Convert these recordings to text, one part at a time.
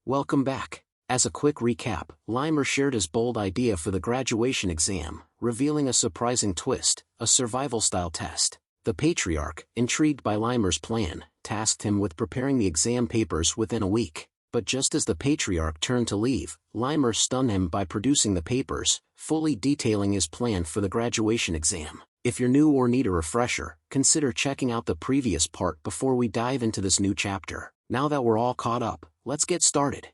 Welcome back. As a quick recap, Limer shared his bold idea for the graduation exam, revealing a surprising twist, a survival-style test. The Patriarch, intrigued by Limer's plan, tasked him with preparing the exam papers within a week. But just as the Patriarch turned to leave, Limer stunned him by producing the papers, fully detailing his plan for the graduation exam. If you're new or need a refresher, consider checking out the previous part before we dive into this new chapter. Now that we're all caught up, let's get started.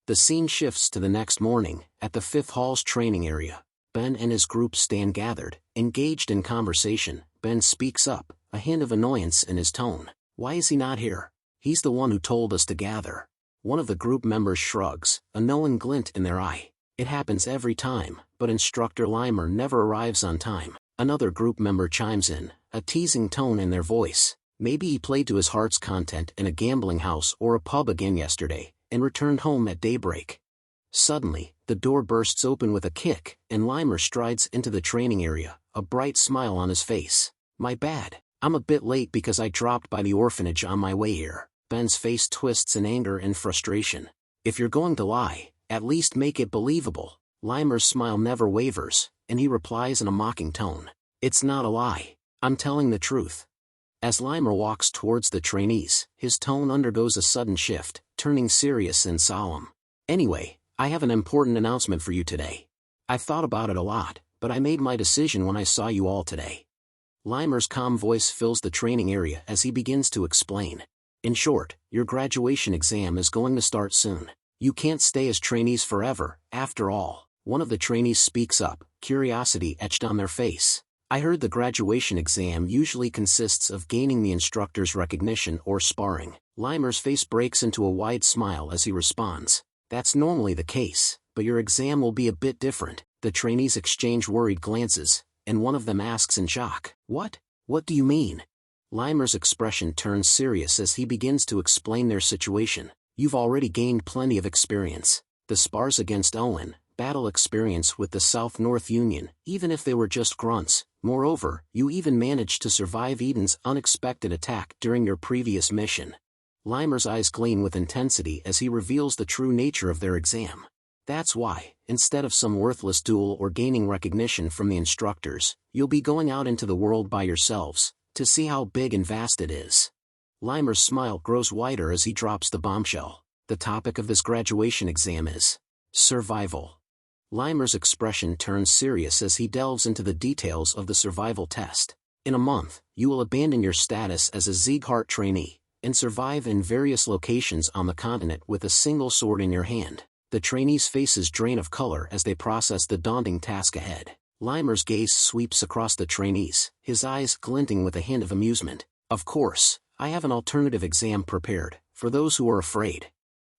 The scene shifts to the next morning, at the 5th Hall's training area. Ben and his group stand gathered, engaged in conversation. Ben speaks up, a hint of annoyance in his tone. Why is he not here? He's the one who told us to gather. One of the group members shrugs, a knowing glint in their eye. It happens every time, but Instructor Limer never arrives on time. Another group member chimes in, a teasing tone in their voice. Maybe he played to his heart's content in a gambling house or a pub again yesterday, and returned home at daybreak. Suddenly, the door bursts open with a kick, and Limer strides into the training area, a bright smile on his face. My bad. I'm a bit late because I dropped by the orphanage on my way here. Ben's face twists in anger and frustration. If you're going to lie, at least make it believable. Limer's smile never wavers, and he replies in a mocking tone. It's not a lie. I'm telling the truth. As Limer walks towards the trainees, his tone undergoes a sudden shift, turning serious and solemn. Anyway, I have an important announcement for you today. I've thought about it a lot, but I made my decision when I saw you all today. Limer's calm voice fills the training area as he begins to explain. In short, your graduation exam is going to start soon. You can't stay as trainees forever, after all. One of the trainees speaks up, curiosity etched on their face. I heard the graduation exam usually consists of gaining the instructor's recognition or sparring. Limer's face breaks into a wide smile as he responds. That's normally the case, but your exam will be a bit different. The trainees exchange worried glances, and one of them asks in shock, What? What do you mean? Limer's expression turns serious as he begins to explain their situation. You've already gained plenty of experience. The spars against Owen, battle experience with the South-North Union, even if they were just grunts. Moreover, you even managed to survive Eden's unexpected attack during your previous mission. Limer's eyes gleam with intensity as he reveals the true nature of their exam. That's why, instead of some worthless duel or gaining recognition from the instructors, you'll be going out into the world by yourselves, to see how big and vast it is. Limer's smile grows wider as he drops the bombshell. The topic of this graduation exam is survival. Limer's expression turns serious as he delves into the details of the survival test. In a month, you will abandon your status as a Sieghart trainee, and survive in various locations on the continent with a single sword in your hand. The trainees' faces drain of color as they process the daunting task ahead. Limer's gaze sweeps across the trainees, his eyes glinting with a hint of amusement. Of course, I have an alternative exam prepared, for those who are afraid.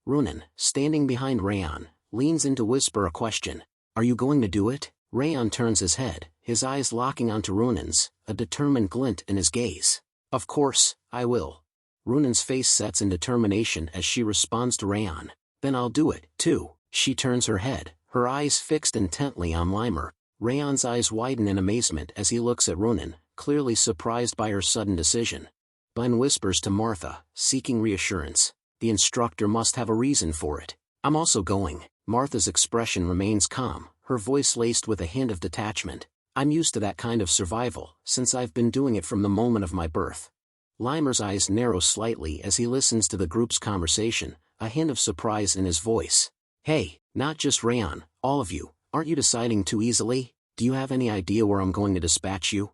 Runan, standing behind Raon, leans in to whisper a question. Are you going to do it? Raon turns his head, his eyes locking onto Runan's, a determined glint in his gaze. Of course, I will. Runan's face sets in determination as she responds to Raon. Then I'll do it, too. She turns her head, her eyes fixed intently on Limer. Raon's eyes widen in amazement as he looks at Runan, clearly surprised by her sudden decision. Ben whispers to Martha, seeking reassurance. The instructor must have a reason for it. I'm also going. Martha's expression remains calm, her voice laced with a hint of detachment. I'm used to that kind of survival, since I've been doing it from the moment of my birth. Limer's eyes narrow slightly as he listens to the group's conversation, a hint of surprise in his voice. Hey, not just Raon, all of you, aren't you deciding too easily? Do you have any idea where I'm going to dispatch you?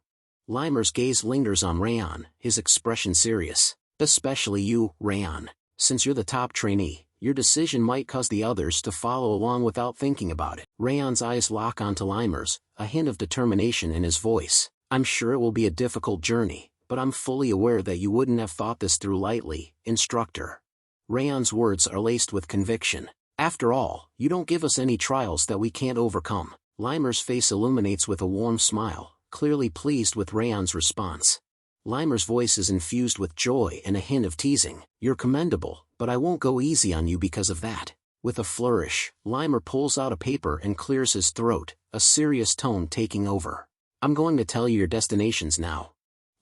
Limer's gaze lingers on Raon, his expression serious. Especially you, Raon. Since you're the top trainee, your decision might cause the others to follow along without thinking about it. Raon's eyes lock onto Limer's, a hint of determination in his voice. I'm sure it will be a difficult journey, but I'm fully aware that you wouldn't have thought this through lightly, instructor. Raon's words are laced with conviction. After all, you don't give us any trials that we can't overcome. Limer's face illuminates with a warm smile, clearly pleased with Raon's response. Limer's voice is infused with joy and a hint of teasing. You're commendable, but I won't go easy on you because of that. With a flourish, Limer pulls out a paper and clears his throat, a serious tone taking over. I'm going to tell you your destinations now.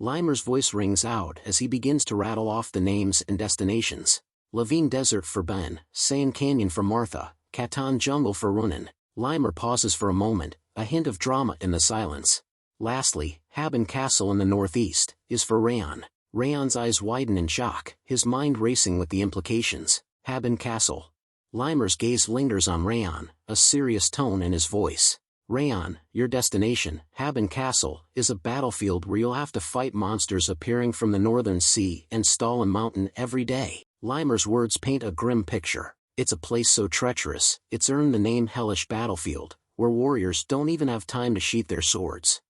Limer's voice rings out as he begins to rattle off the names and destinations. Levine Desert for Ben, Sand Canyon for Martha, Catan Jungle for Ronan. Limer pauses for a moment, a hint of drama in the silence. Lastly, Haben Castle in the northeast, is for Raon. Raon's eyes widen in shock, his mind racing with the implications. Haben Castle. Limer's gaze lingers on Raon, a serious tone in his voice. Raon, your destination, Haben Castle, is a battlefield where you'll have to fight monsters appearing from the northern sea and Stalin Mountain every day. Limer's words paint a grim picture. It's a place so treacherous, it's earned the name Hellish Battlefield, where warriors don't even have time to sheath their swords.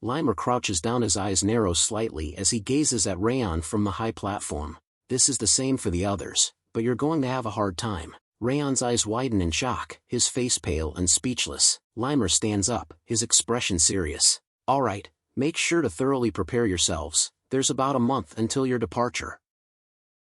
Limer crouches down, his eyes narrow slightly as he gazes at Raon from the high platform. This is the same for the others, but you're going to have a hard time. Raon's eyes widen in shock, his face pale and speechless. Limer stands up, his expression serious. All right, make sure to thoroughly prepare yourselves. There's about a month until your departure.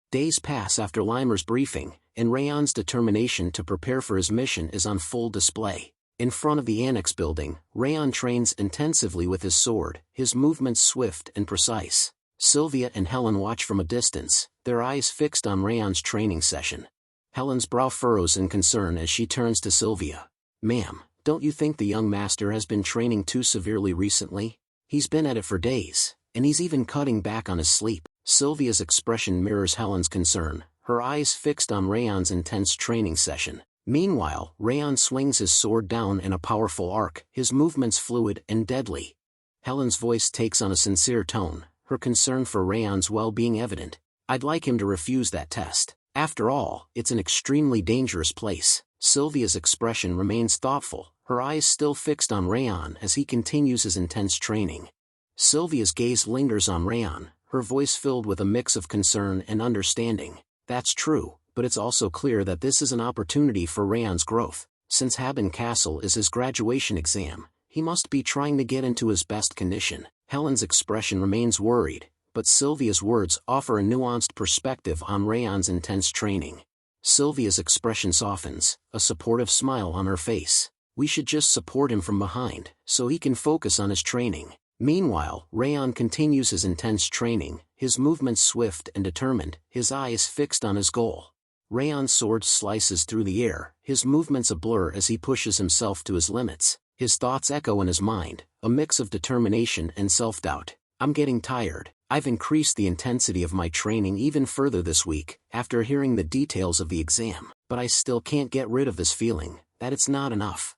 Days pass after Limer's briefing, and Raon's determination to prepare for his mission is on full display. In front of the annex building, Raon trains intensively with his sword, his movements swift and precise. Sylvia and Helen watch from a distance, their eyes fixed on Raon's training session. Helen's brow furrows in concern as she turns to Sylvia. Ma'am, don't you think the young master has been training too severely recently? He's been at it for days, and he's even cutting back on his sleep. Sylvia's expression mirrors Helen's concern, her eyes fixed on Raon's intense training session. Meanwhile, Raon swings his sword down in a powerful arc, his movements fluid and deadly. Helen's voice takes on a sincere tone, her concern for Raon's well-being evident. I'd like him to refuse that test. After all, it's an extremely dangerous place. Sylvia's expression remains thoughtful, her eyes still fixed on Raon as he continues his intense training. Sylvia's gaze lingers on Raon, her voice filled with a mix of concern and understanding. That's true, but it's also clear that this is an opportunity for Raon's growth. Since Haben Castle is his graduation exam, he must be trying to get into his best condition. Helen's expression remains worried, but Sylvia's words offer a nuanced perspective on Raon's intense training. Sylvia's expression softens, a supportive smile on her face. We should just support him from behind, so he can focus on his training. Meanwhile, Raon continues his intense training, his movements swift and determined, his eyes fixed on his goal. Raon's sword slices through the air, his movements a blur as he pushes himself to his limits. His thoughts echo in his mind, a mix of determination and self-doubt. I'm getting tired. I've increased the intensity of my training even further this week, after hearing the details of the exam, but I still can't get rid of this feeling, that it's not enough.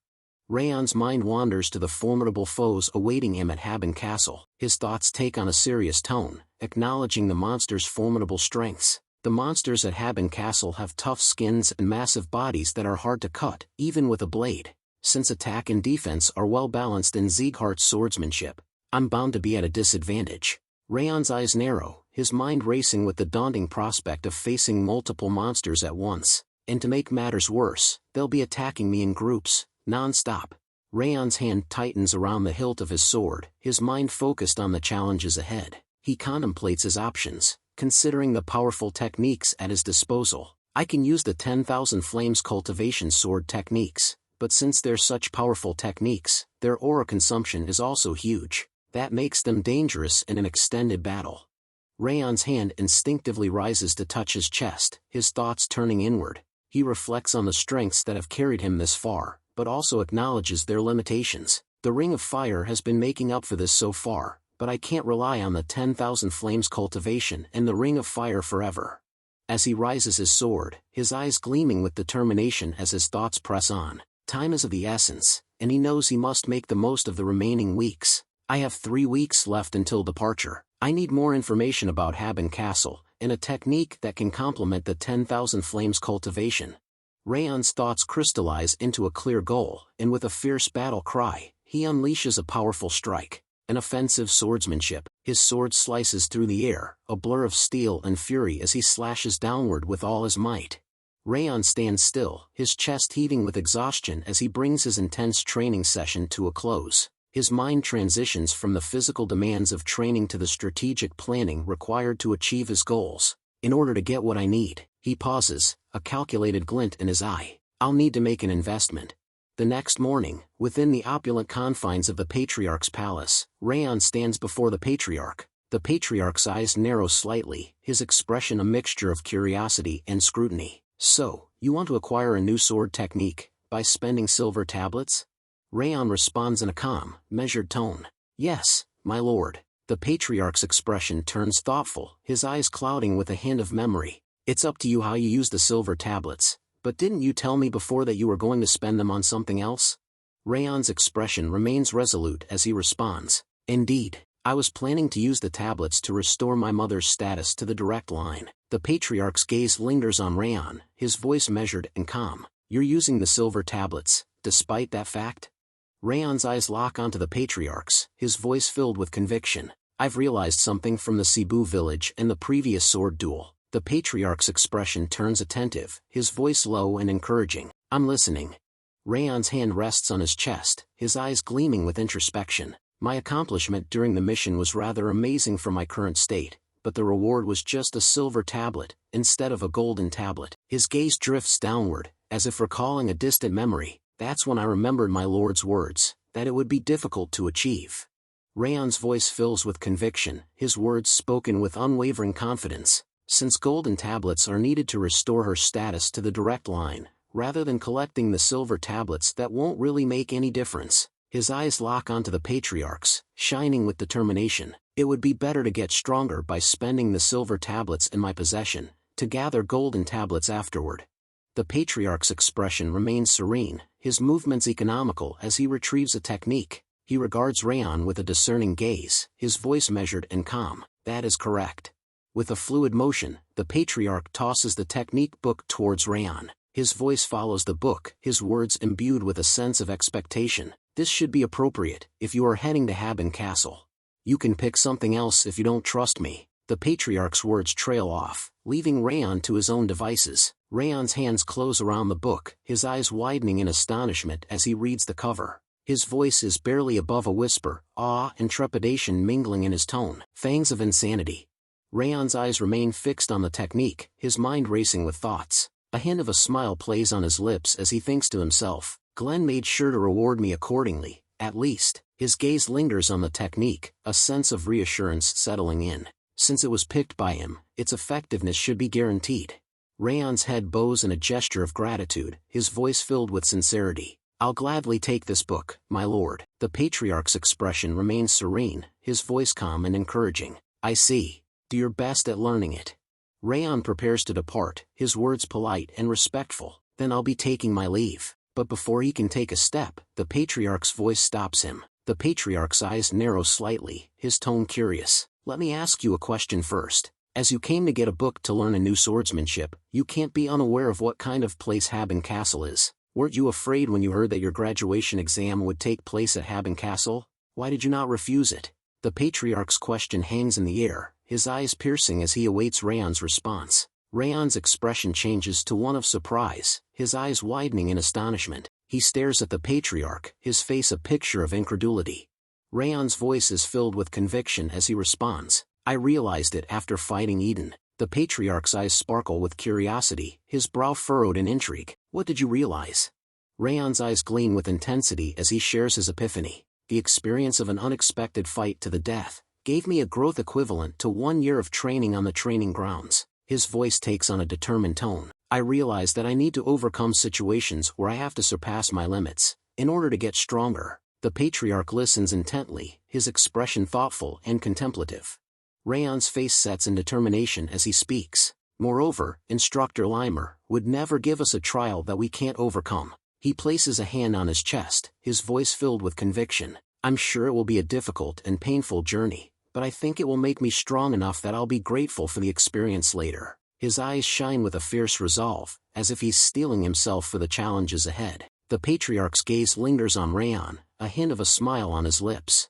Raon's mind wanders to the formidable foes awaiting him at Haben Castle. His thoughts take on a serious tone, acknowledging the monster's formidable strengths. The monsters at Haben Castle have tough skins and massive bodies that are hard to cut, even with a blade. Since attack and defense are well balanced in Sieghart's swordsmanship, I'm bound to be at a disadvantage. Raon's eyes narrow, his mind racing with the daunting prospect of facing multiple monsters at once. And to make matters worse, they'll be attacking me in groups, non-stop. Raon's hand tightens around the hilt of his sword, his mind focused on the challenges ahead. He contemplates his options, considering the powerful techniques at his disposal. I can use the 10,000 Flames cultivation sword techniques, but since they're such powerful techniques, their aura consumption is also huge. That makes them dangerous in an extended battle. Raon's hand instinctively rises to touch his chest, his thoughts turning inward. He reflects on the strengths that have carried him this far, but also acknowledges their limitations. The Ring of Fire has been making up for this so far, but I can't rely on the 10,000 Flames cultivation and the Ring of Fire forever. As he raises his sword, his eyes gleaming with determination as his thoughts press on. Time is of the essence, and he knows he must make the most of the remaining weeks. I have 3 weeks left until departure. I need more information about Haben Castle, and a technique that can complement the 10,000 Flames cultivation. Raon's thoughts crystallize into a clear goal, and with a fierce battle cry, he unleashes a powerful strike. An offensive swordsmanship, his sword slices through the air, a blur of steel and fury as he slashes downward with all his might. Raon stands still, his chest heaving with exhaustion as he brings his intense training session to a close. His mind transitions from the physical demands of training to the strategic planning required to achieve his goals. In order to get what I need, he pauses, a calculated glint in his eye. I'll need to make an investment. The next morning, within the opulent confines of the Patriarch's palace, Raon stands before the Patriarch. The patriarch's eyes narrow slightly, his expression a mixture of curiosity and scrutiny. So, you want to acquire a new sword technique, by spending silver tablets? Raon responds in a calm, measured tone. Yes, my lord. The patriarch's expression turns thoughtful, his eyes clouding with a hint of memory. It's up to you how you use the silver tablets, but didn't you tell me before that you were going to spend them on something else? Raon's expression remains resolute as he responds. Indeed, I was planning to use the tablets to restore my mother's status to the direct line. The patriarch's gaze lingers on Raon, his voice measured and calm. You're using the silver tablets, despite that fact? Raon's eyes lock onto the patriarch's, his voice filled with conviction. I've realized something from the Cebu village and the previous sword duel. The patriarch's expression turns attentive, his voice low and encouraging. I'm listening. Raon's hand rests on his chest, his eyes gleaming with introspection. My accomplishment during the mission was rather amazing for my current state, but the reward was just a silver tablet, instead of a golden tablet. His gaze drifts downward, as if recalling a distant memory. That's when I remembered my lord's words, that it would be difficult to achieve. Raon's voice fills with conviction, his words spoken with unwavering confidence. Since golden tablets are needed to restore her status to the direct line, rather than collecting the silver tablets that won't really make any difference. His eyes lock onto the patriarch's, shining with determination. It would be better to get stronger by spending the silver tablets in my possession, to gather golden tablets afterward. The patriarch's expression remains serene, his movements economical as he retrieves a technique. He regards Raon with a discerning gaze, his voice measured and calm. That is correct. With a fluid motion, the patriarch tosses the technique book towards Raon. His voice follows the book, his words imbued with a sense of expectation. This should be appropriate, if you are heading to Haben Castle. You can pick something else if you don't trust me. The patriarch's words trail off, leaving Raon to his own devices. Raon's hands close around the book, his eyes widening in astonishment as he reads the cover. His voice is barely above a whisper, awe and trepidation mingling in his tone. Fangs of insanity. Raon's eyes remain fixed on the technique, his mind racing with thoughts. A hint of a smile plays on his lips as he thinks to himself, Glenn made sure to reward me accordingly, at least. His gaze lingers on the technique, a sense of reassurance settling in. Since it was picked by him, its effectiveness should be guaranteed. Raon's head bows in a gesture of gratitude, his voice filled with sincerity. I'll gladly take this book, my lord. The patriarch's expression remains serene, his voice calm and encouraging. I see. Do your best at learning it. Raon prepares to depart, his words polite and respectful. Then I'll be taking my leave. But before he can take a step, the patriarch's voice stops him. The patriarch's eyes narrow slightly, his tone curious. Let me ask you a question first. As you came to get a book to learn a new swordsmanship, you can't be unaware of what kind of place Haben Castle is. Weren't you afraid when you heard that your graduation exam would take place at Haben Castle? Why did you not refuse it? The patriarch's question hangs in the air, his eyes piercing as he awaits Raon's response. Raon's expression changes to one of surprise, his eyes widening in astonishment. He stares at the patriarch, his face a picture of incredulity. Raon's voice is filled with conviction as he responds. I realized it after fighting Eden. The patriarch's eyes sparkle with curiosity, his brow furrowed in intrigue. What did you realize? Raon's eyes gleam with intensity as he shares his epiphany. The experience of an unexpected fight to the death gave me a growth equivalent to 1 year of training on the training grounds. His voice takes on a determined tone. I realize that I need to overcome situations where I have to surpass my limits, in order to get stronger. The patriarch listens intently, his expression thoughtful and contemplative. Raon's face sets in determination as he speaks. Moreover, Instructor Limer would never give us a trial that we can't overcome. He places a hand on his chest, his voice filled with conviction. I'm sure it will be a difficult and painful journey, but I think it will make me strong enough that I'll be grateful for the experience later. His eyes shine with a fierce resolve, as if he's steeling himself for the challenges ahead. The patriarch's gaze lingers on Raon, a hint of a smile on his lips.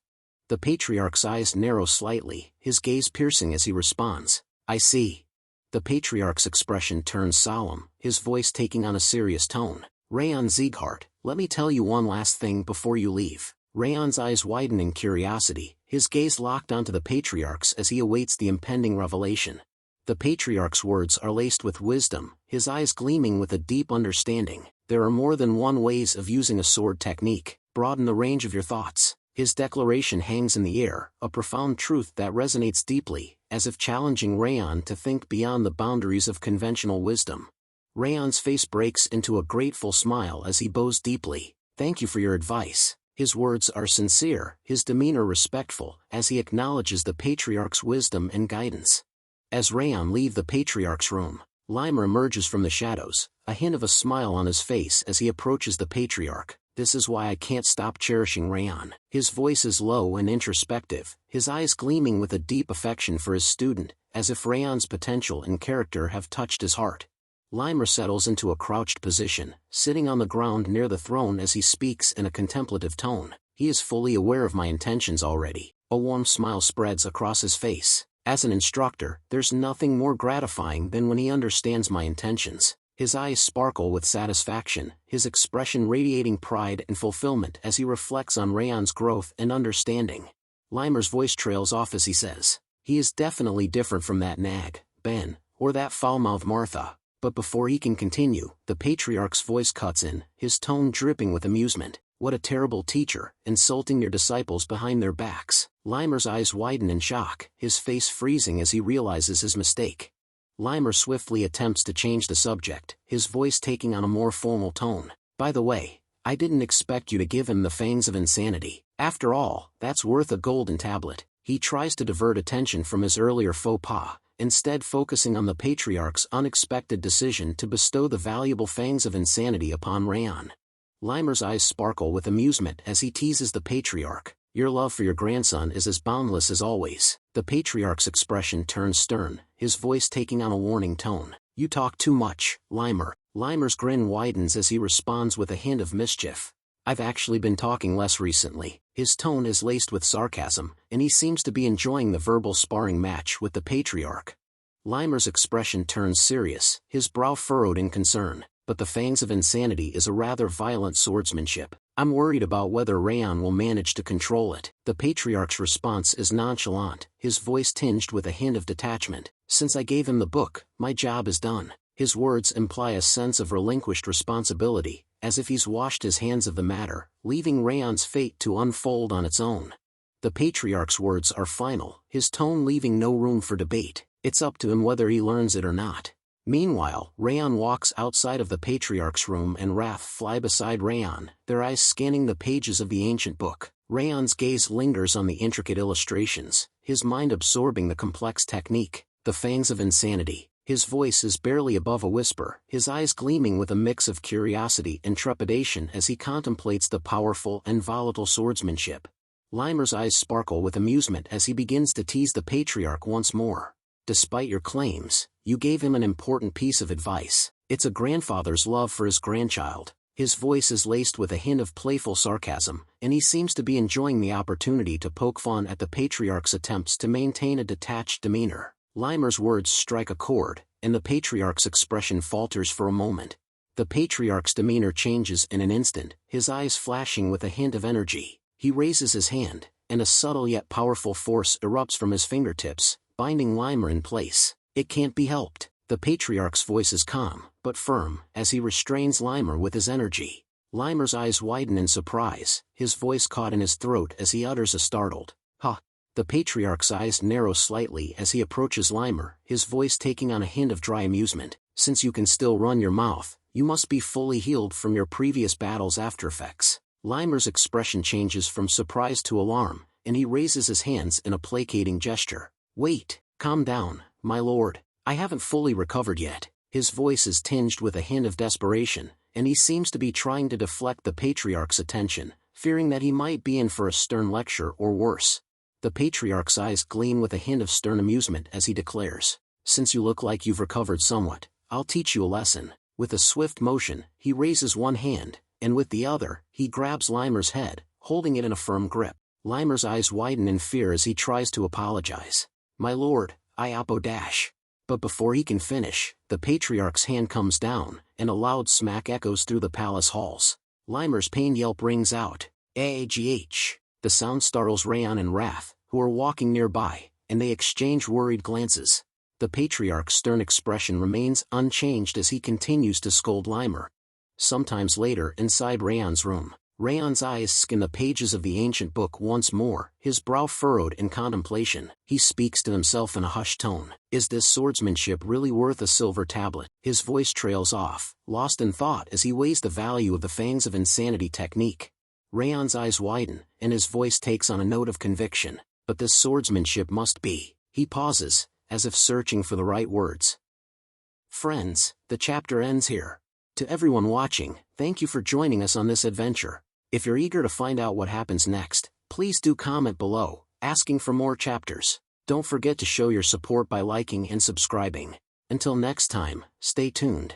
The patriarch's eyes narrow slightly, his gaze piercing as he responds. I see. The patriarch's expression turns solemn, his voice taking on a serious tone. Raon Sieghart, let me tell you one last thing before you leave. Raon's eyes widen in curiosity, his gaze locked onto the patriarch's as he awaits the impending revelation. The patriarch's words are laced with wisdom, his eyes gleaming with a deep understanding. There are more than one ways of using a sword technique. Broaden the range of your thoughts. His declaration hangs in the air, a profound truth that resonates deeply, as if challenging Raon to think beyond the boundaries of conventional wisdom. Raon's face breaks into a grateful smile as he bows deeply. "Thank you for your advice." His words are sincere, his demeanor respectful, as he acknowledges the patriarch's wisdom and guidance. As Raon leaves the patriarch's room, Limer emerges from the shadows, a hint of a smile on his face as he approaches the patriarch. "This is why I can't stop cherishing Raon." His voice is low and introspective, his eyes gleaming with a deep affection for his student, as if Raon's potential and character have touched his heart. Limer settles into a crouched position, sitting on the ground near the throne as he speaks in a contemplative tone. He is fully aware of my intentions already. A warm smile spreads across his face. As an instructor, there's nothing more gratifying than when he understands my intentions. His eyes sparkle with satisfaction, his expression radiating pride and fulfillment as he reflects on Raon's growth and understanding. Limer's voice trails off as he says, "He is definitely different from that nag, Ben, or that foul-mouthed Martha." But before he can continue, the patriarch's voice cuts in, his tone dripping with amusement. "What a terrible teacher, insulting your disciples behind their backs." Limer's eyes widen in shock, his face freezing as he realizes his mistake. Limer swiftly attempts to change the subject, his voice taking on a more formal tone. "By the way, I didn't expect you to give him the fangs of insanity. After all, that's worth a golden tablet." He tries to divert attention from his earlier faux pas, instead focusing on the patriarch's unexpected decision to bestow the valuable fangs of insanity upon Raon. Limer's eyes sparkle with amusement as he teases the patriarch. "Your love for your grandson is as boundless as always." The patriarch's expression turns stern, his voice taking on a warning tone. "You talk too much, Limer." Limer's grin widens as he responds with a hint of mischief. "I've actually been talking less recently." His tone is laced with sarcasm, and he seems to be enjoying the verbal sparring match with the patriarch. Limer's expression turns serious, his brow furrowed in concern. "But the fangs of insanity is a rather violent swordsmanship. I'm worried about whether Raon will manage to control it." The patriarch's response is nonchalant, his voice tinged with a hint of detachment. "Since I gave him the book, my job is done." His words imply a sense of relinquished responsibility, as if he's washed his hands of the matter, leaving Raon's fate to unfold on its own. The patriarch's words are final, his tone leaving no room for debate. It's up to him whether he learns it or not. Meanwhile, Raon walks outside of the patriarch's room and Wrath fly beside Raon, their eyes scanning the pages of the ancient book. Raon's gaze lingers on the intricate illustrations, his mind absorbing the complex technique. "The fangs of insanity." His voice is barely above a whisper, his eyes gleaming with a mix of curiosity and trepidation as he contemplates the powerful and volatile swordsmanship. Limer's eyes sparkle with amusement as he begins to tease the patriarch once more. "Despite your claims, you gave him an important piece of advice. It's a grandfather's love for his grandchild." His voice is laced with a hint of playful sarcasm, and he seems to be enjoying the opportunity to poke fun at the patriarch's attempts to maintain a detached demeanor. Limer's words strike a chord, and the patriarch's expression falters for a moment. The patriarch's demeanor changes in an instant, his eyes flashing with a hint of energy. He raises his hand, and a subtle yet powerful force erupts from his fingertips, binding Limer in place. "It can't be helped." The patriarch's voice is calm, but firm, as he restrains Limer with his energy. Limer's eyes widen in surprise, his voice caught in his throat as he utters a startled, "Ha!" The patriarch's eyes narrow slightly as he approaches Limer, his voice taking on a hint of dry amusement. "Since you can still run your mouth, you must be fully healed from your previous battle's aftereffects." Limer's expression changes from surprise to alarm, and he raises his hands in a placating gesture. "Wait, calm down, my lord. I haven't fully recovered yet." His voice is tinged with a hint of desperation, and he seems to be trying to deflect the patriarch's attention, fearing that he might be in for a stern lecture or worse. The patriarch's eyes gleam with a hint of stern amusement as he declares, "Since you look like you've recovered somewhat, I'll teach you a lesson." With a swift motion, he raises one hand, and with the other, he grabs Limer's head, holding it in a firm grip. Limer's eyes widen in fear as he tries to apologize. "My lord, I apodash." But before he can finish, the patriarch's hand comes down, and a loud smack echoes through the palace halls. Limer's pain yelp rings out, "Agh!" The sound startles Raon and Wrath, who are walking nearby, and they exchange worried glances. The patriarch's stern expression remains unchanged as he continues to scold Limer. Sometimes later inside Raon's room, Raon's eyes skim the pages of the ancient book once more, his brow furrowed in contemplation. He speaks to himself in a hushed tone. Is this swordsmanship really worth a silver tablet? His voice trails off, lost in thought as he weighs the value of the fangs of insanity technique. Raon's eyes widen, and his voice takes on a note of conviction. But this swordsmanship must be. He pauses, as if searching for the right words. Friends, the chapter ends here. To everyone watching, thank you for joining us on this adventure. If you're eager to find out what happens next, please do comment below, asking for more chapters. Don't forget to show your support by liking and subscribing. Until next time, stay tuned.